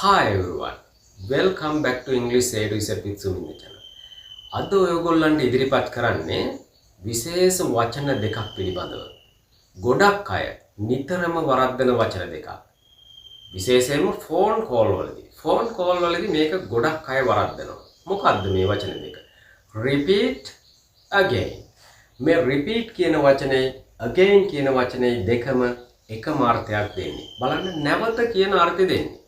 Hi everyone, welcome back to English A to Z with Suminda channel. අද ඔයගොල්ලන්ට ඉදිරිපත් කරන්නේ විශේෂ වචන දෙකක් පිළිබඳව. ගොඩක් අය නිතරම වරද්දන වචන දෙකක්. විශේෂයෙන්ම ෆෝන් කෝල් වලදී. ෆෝන් කෝල් වලදී මේක ගොඩක් අය වරද්දනවා. මොකද්ද මේ වචන දෙක? Repeat again. මේ repeat කියන වචනේ again කියන වචනේ දෙකම එකම අර්ථයක් දෙන්නේ. බලන්න නැවත කියන අර්ථය දෙන්නේ.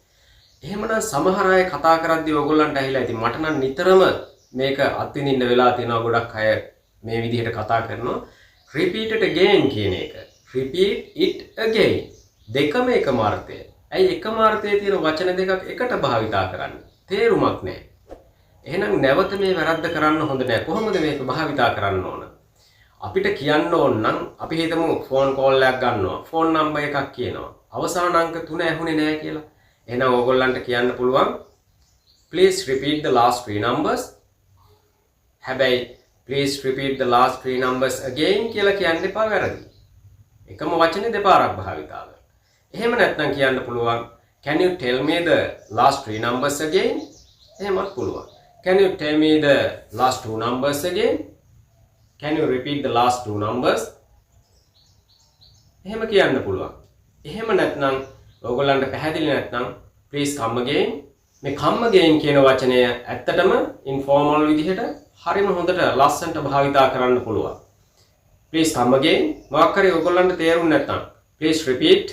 එහෙමනම් සමහර අය කතා කරද්දී ඔයගොල්ලන්ට ඇහිලා ඉතින් මට නම් නිතරම මේක අත්විඳින්න වෙලා තියෙනවා. ගොඩක් අය මේ විදිහට කතා කරනවා. repeat it again කියන එක. repeat it again. දෙකම එකම අර්ථය. ඇයි එකම අර්ථයේ තියෙන වචන දෙකක් එකට භාවිතා කරන්නේ? තේරුමක් නැහැ. එහෙනම් නැවත මේ වැරද්ද කරන්න හොඳ නැහැ. කොහොමද මේක භාවිතා කරන්න ඕන? අපිට කියන්න ඕන නම් අපි හිතමු ෆෝන් කෝල් එකක් ගන්නවා. ෆෝන් නම්බර් එකක් කියනවා. අවසාන අංක 3 ඇහුනේ නැහැ කියලා. එහෙනම් ඕගොල්ලන්ට කියන්න පුළුවන් please repeat the last three numbers. හැබැයි please repeat the last three numbers again කියලා කියන්න එපා වැරදි. එකම වචනේ දෙපාරක් භාවිතා කරන්න. එහෙම නැත්නම් කියන්න පුළුවන් can you tell me the last three numbers again? එහෙමත් පුළුවන්. Can you tell me the last two numbers again? Can you repeat the last two numbers? එහෙම කියන්න පුළුවන්. එහෙම නැත්නම් ඔයගොල්ලන්ට පැහැදිලි නැත්නම් please come again. මේ come again කියන වචනය ඇත්තටම informal විදිහට හරිම හොඳට ලස්සනට භාවිතා කරන්න පුළුවන්. please come again. මොකක් හරි ඔයගොල්ලන්ට තේරුම් නැත්නම් please repeat.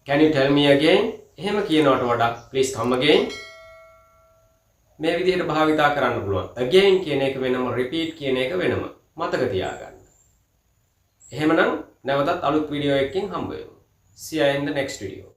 Can you tell me again? එහෙම කියනවට වඩා please come again. මේ විදිහට භාවිතා කරන්න පුළුවන්. again කියන එක වෙනම, repeat කියන එක වෙනම. මතක තියාගන්න. එහෙමනම් නැවතත් අලුත් වීඩියෝ එකකින් හම්බ වෙමු. See you in the next video.